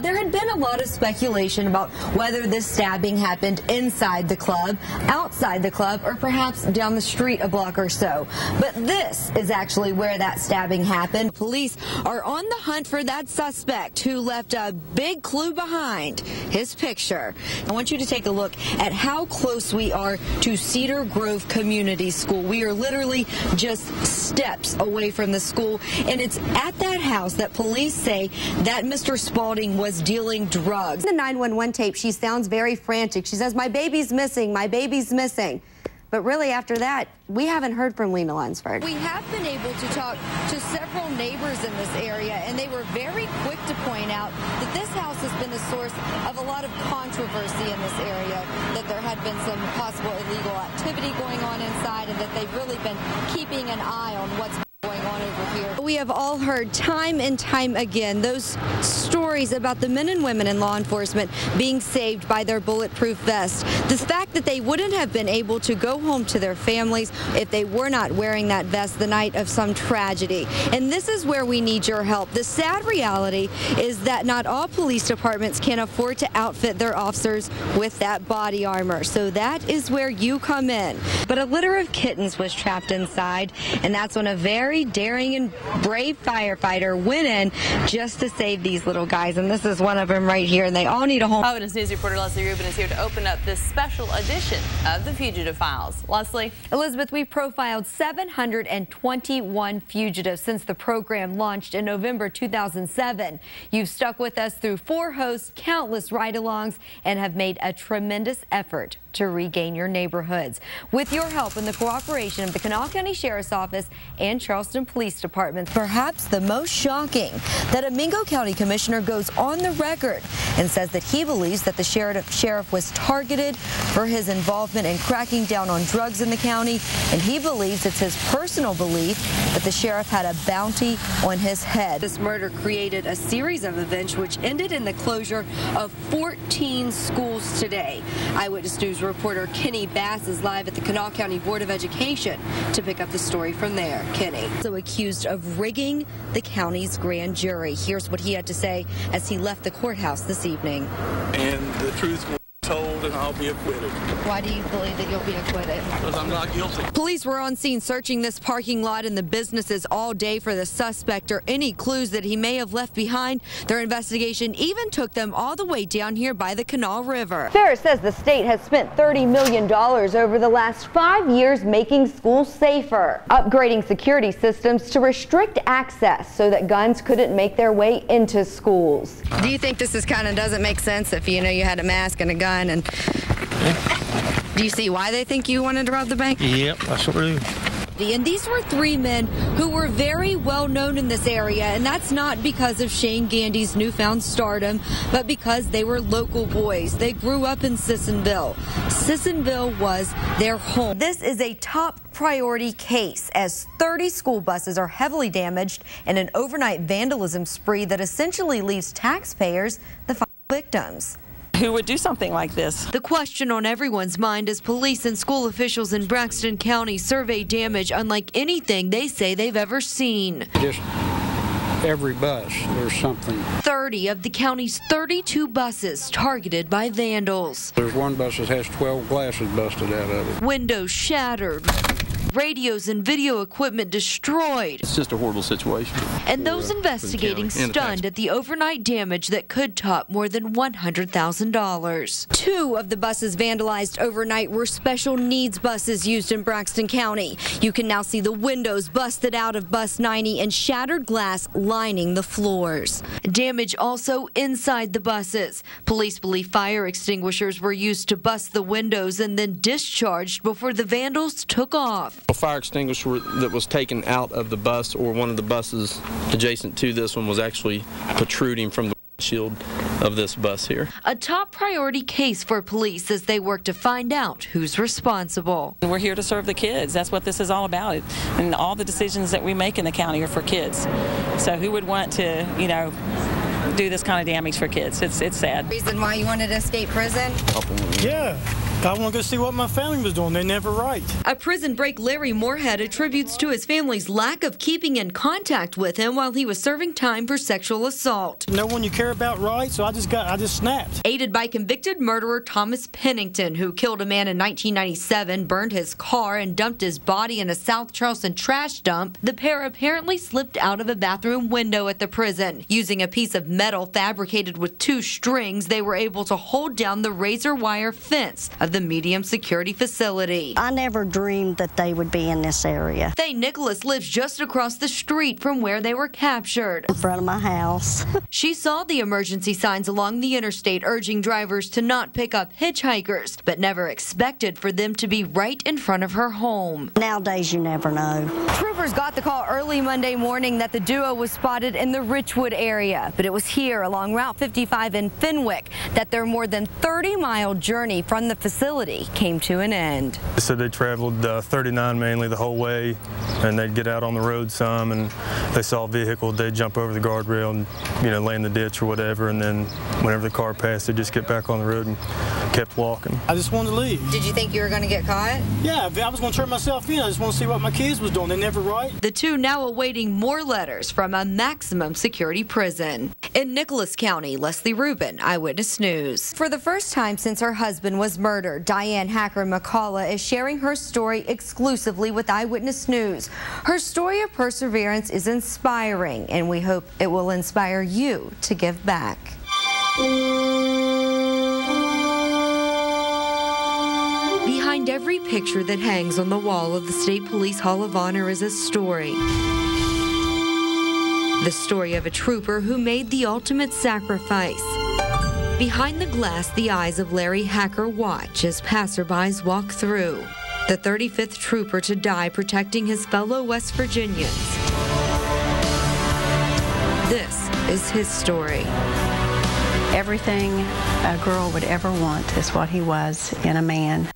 There had been a lot of speculation about whether this stabbing happened inside the club, outside the club, or perhaps down the street a block or so. But this is actually where that stabbing happened. Police are on the hunt for that suspect who left a big clue behind, his picture. I want you to take a look at how close we are to Cedar Grove Community School. We are literally just steps away from the school, and it's at that house that police say that Mr. Spalding was dealing drugs. In the 911 tape, she sounds very frantic. She says, "My baby's missing, my baby's missing." But really, after that, we haven't heard from Lena Lunsford. We have been able to talk to several neighbors in this area, and they were very quick to point out that this house has been the source of a lot of controversy in this area, that there had been some possible illegal activity going on inside, and that they've really been keeping an eye on what's going on over here. We have all heard time and time again those stories about the men and women in law enforcement being saved by their bulletproof vest. The fact that they wouldn't have been able to go home to their families if they were not wearing that vest the night of some tragedy. And this is where we need your help. The sad reality is that not all police departments can afford to outfit their officers with that body armor. So that is where you come in. But a litter of kittens was trapped inside, and that's when a very daring and brave firefighter went in just to save these little guys, and this is one of them right here, and they all need a home. Eyewitness News reporter Leslie Rubin is here to open up this special edition of the Fugitive Files. Leslie? Elizabeth, we've profiled 721 fugitives since the program launched in November 2007. You've stuck with us through 4 hosts, countless ride-alongs, and have made a tremendous effort to regain your neighborhoods. With your help and the cooperation of the Kanawha County Sheriff's Office and Charleston Police Department. Perhaps the most shocking, that a Mingo County Commissioner goes on the record and says that he believes that the sheriff was targeted for his involvement in cracking down on drugs in the county, and he believes it's his personal belief that the sheriff had a bounty on his head. This murder created a series of events which ended in the closure of 14 schools today. Eyewitness News reporter Kenny Bass is live at the Kanawha County Board of Education to pick up the story from there. Kenny. So accused of rigging the county's grand jury. Here's what he had to say as he left the courthouse this evening. And the truth will be told, and I'll be acquitted. Why do you believe that you'll be acquitted? Because I'm not guilty. Police were on scene searching this parking lot and the businesses all day for the suspect or any clues that he may have left behind. Their investigation even took them all the way down here by the Kanawha River. Ferris says the state has spent $30 million over the last 5 years making schools safer, upgrading security systems to restrict access so that guns couldn't make their way into schools. Do you think this is kind of doesn't make sense if you had a mask and a gun? And do you see why they think you wanted to rob the bank? Yep, that's what we do. And these were 3 men who were very well known in this area, and that's not because of Shane Gandy's newfound stardom, but because they were local boys. They grew up in Sissonville. Sissonville was their home. This is a top priority case as 30 school buses are heavily damaged in an overnight vandalism spree that essentially leaves taxpayers the final victims. Who would do something like this? The question on everyone's mind as police and school officials in Braxton County survey damage unlike anything they say they've ever seen. Just every bus, there's something. 30 of the county's 32 buses targeted by vandals. There's one bus that has 12 glasses busted out of it. Windows shattered. Radios and video equipment destroyed. It's just a horrible situation. And those investigating stunned at the overnight damage that could top more than $100,000. 2 of the buses vandalized overnight were special needs buses used in Braxton County. You can now see the windows busted out of bus 90 and shattered glass lining the floors. Damage also inside the buses. Police believe fire extinguishers were used to bust the windows and then discharged before the vandals took off. A fire extinguisher that was taken out of the bus, or one of the buses adjacent to this one, was actually protruding from the windshield of this bus here. A top priority case for police as they work to find out who's responsible. We're here to serve the kids. That's what this is all about. And all the decisions that we make in the county are for kids. So who would want to, do this kind of damage for kids? It's sad. Reason why you wanted to escape prison? Yeah. I want to go see what my family was doing. They never right. A prison break Larry Moorhead attributes to his family's lack of keeping in contact with him while he was serving time for sexual assault. No one you care about right, so I just snapped. Aided by convicted murderer Thomas Pennington, who killed a man in 1997, burned his car, and dumped his body in a South Charleston trash dump, the pair apparently slipped out of a bathroom window at the prison. Using a piece of metal fabricated with 2 strings, they were able to hold down the razor wire fence of the medium security facility. I never dreamed that they would be in this area. Faye Nicholas lives just across the street from where they were captured. In front of my house. She saw the emergency signs along the interstate urging drivers to not pick up hitchhikers, but never expected for them to be right in front of her home. Nowadays, you never know. Troopers got the call early Monday morning that the duo was spotted in the Richwood area, but it was here along Route 55 in Fenwick that their more than 30-mile journey from the facility came to an end. They said they traveled 39 mainly the whole way, and they'd get out on the road some, and they saw a vehicle, they'd jump over the guardrail and, lay in the ditch or whatever, and then whenever the car passed, they'd just get back on the road and kept walking. I just wanted to leave. Did you think you were going to get caught? Yeah, I was going to turn myself in. I just want to see what my kids was doing. They never right. The two now awaiting more letters from a maximum security prison. In Nicholas County, Leslie Rubin, Eyewitness News. For the first time since her husband was murdered, Diane Hacker McCullough is sharing her story exclusively with Eyewitness News. Her story of perseverance is inspiring, and we hope it will inspire you to give back. Behind every picture that hangs on the wall of the State Police Hall of Honor is a story. The story of a trooper who made the ultimate sacrifice. Behind the glass, the eyes of Larry Hacker watch as passerbys walk through. The 35th trooper to die protecting his fellow West Virginians. This is his story. Everything a girl would ever want is what he was in a man.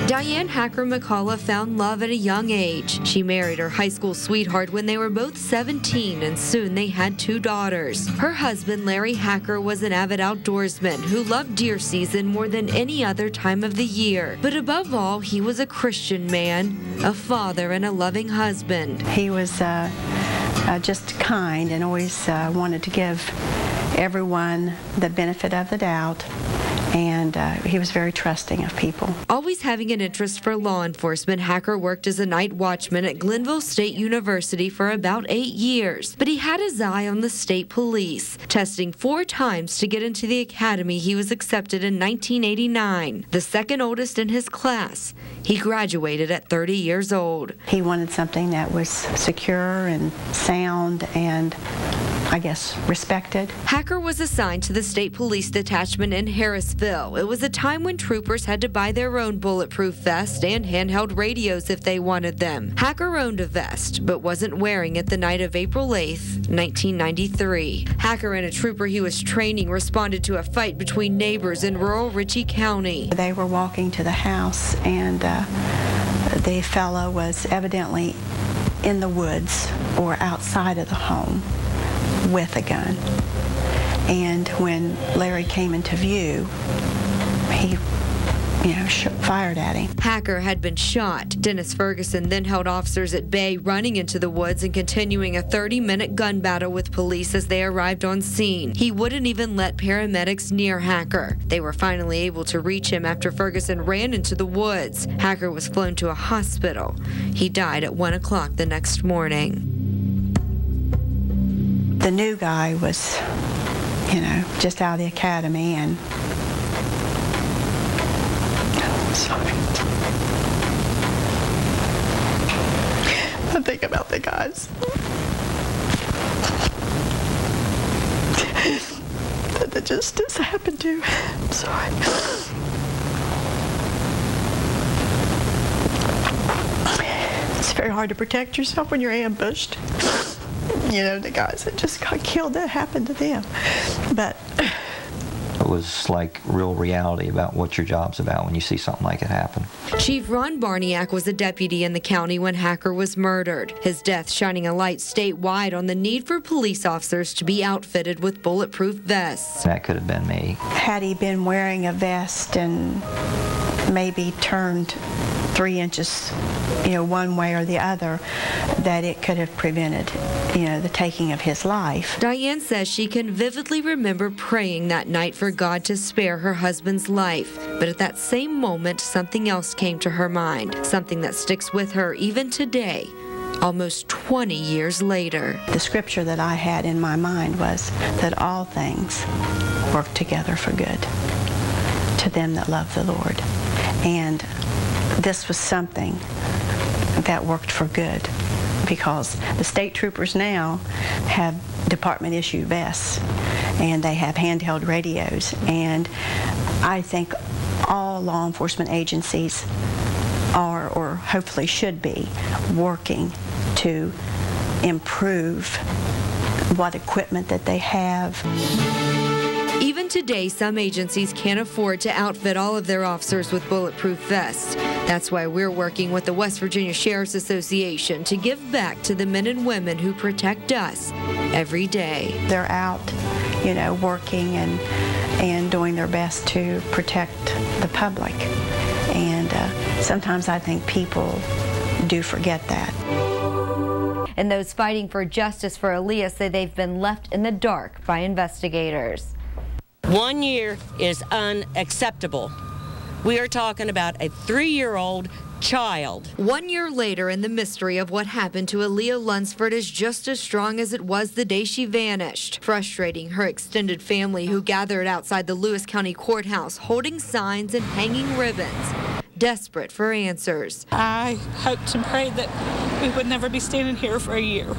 Diane Hacker McCullough found love at a young age. She married her high school sweetheart when they were both 17, and soon they had 2 daughters. Her husband, Larry Hacker, was an avid outdoorsman who loved deer season more than any other time of the year. But above all, he was a Christian man, a father, and a loving husband. He was just kind and always wanted to give everyone the benefit of the doubt. And he was very trusting of people. Always having an interest for law enforcement, Hacker worked as a night watchman at Glenville State University for about 8 years. But he had his eye on the state police. Testing 4 times to get into the academy, he was accepted in 1989, the second oldest in his class. He graduated at 30 years old. He wanted something that was secure and sound and, I guess, respected. Hacker was assigned to the State Police Detachment in Harrisville. It was a time when troopers had to buy their own bulletproof vest and handheld radios if they wanted them. Hacker owned a vest, but wasn't wearing it the night of April 8th, 1993. Hacker and a trooper he was training responded to a fight between neighbors in rural Ritchie County. They were walking to the house, and the fellow was evidently in the woods or outside of the home with a gun. And when Larry came into view, he, fired at him. Hacker had been shot. Dennis Ferguson then held officers at bay, running into the woods and continuing a 30-minute gun battle with police as they arrived on scene. He wouldn't even let paramedics near Hacker. They were finally able to reach him after Ferguson ran into the woods. Hacker was flown to a hospital. He died at 1 o'clock the next morning. The new guy was, just out of the academy, and sorry. I think about the guys that just happened to. I'm sorry. It's very hard to protect yourself when you're ambushed. The guys that just got killed, that happened to them. But it was like real reality about what your job's about when you see something like it happen. Chief Ron Barniak was a deputy in the county when Hacker was murdered. His death shining a light statewide on the need for police officers to be outfitted with bulletproof vests. That could have been me. Had he been wearing a vest and maybe turned 3 inches, one way or the other, that it could have prevented, the taking of his life. Diane says she can vividly remember praying that night for God to spare her husband's life. But at that same moment, something else came to her mind, something that sticks with her even today, almost 20 years later. The scripture that I had in my mind was that all things work together for good to them that love the Lord. And this was something that worked for good, because the state troopers now have department-issued vests, and they have handheld radios, and I think all law enforcement agencies are, or hopefully should be, working to improve what equipment that they have. Even today, some agencies can't afford to outfit all of their officers with bulletproof vests. That's why we're working with the West Virginia Sheriff's Association to give back to the men and women who protect us every day. They're out, working and doing their best to protect the public. And sometimes I think people do forget that. And those fighting for justice for Aaliyah say they've been left in the dark by investigators. 1 year is unacceptable. We are talking about a 3-year-old child. 1 year later, and the mystery of what happened to Aaliyah Lunsford is just as strong as it was the day she vanished, frustrating her extended family who gathered outside the Lewis County Courthouse holding signs and hanging ribbons, desperate for answers. I hoped and prayed that we would never be standing here for a year.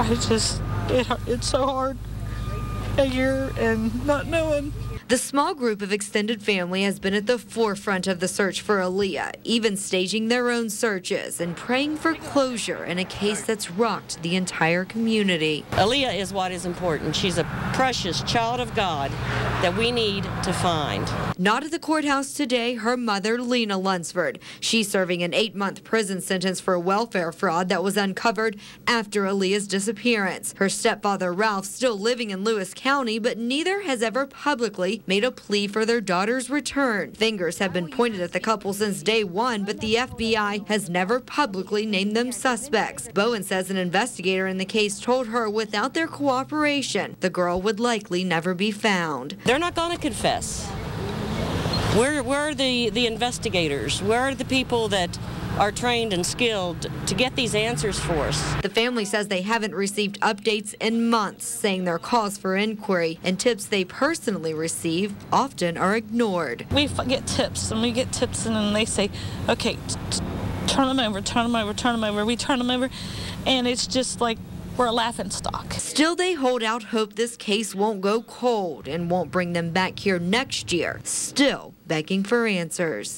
It's so hard. A year and not knowing. The small group of extended family has been at the forefront of the search for Aaliyah, even staging their own searches and praying for closure in a case that's rocked the entire community. Aaliyah is what is important. She's a precious child of God that we need to find. Not at the courthouse today, her mother, Lena Lunsford. She's serving an 8-month prison sentence for welfare fraud that was uncovered after Aaliyah's disappearance. Her stepfather, Ralph, still living in Lewis County, but neither has ever publicly made a plea for their daughter's return. Fingers have been pointed at the couple since day one, but the FBI has never publicly named them suspects. Bowen says an investigator in the case told her without their cooperation, the girl would likely never be found. They're not going to confess. Where are the investigators? Where are the people that are trained and skilled to get these answers for us? The family says they haven't received updates in months, saying their calls for inquiry and tips they personally receive often are ignored. We get tips, and then they say, okay, turn them over, turn them over, turn them over. We turn them over, and it's just like we're a laughingstock. Still, they hold out hope this case won't go cold and won't bring them back here next year, still begging for answers.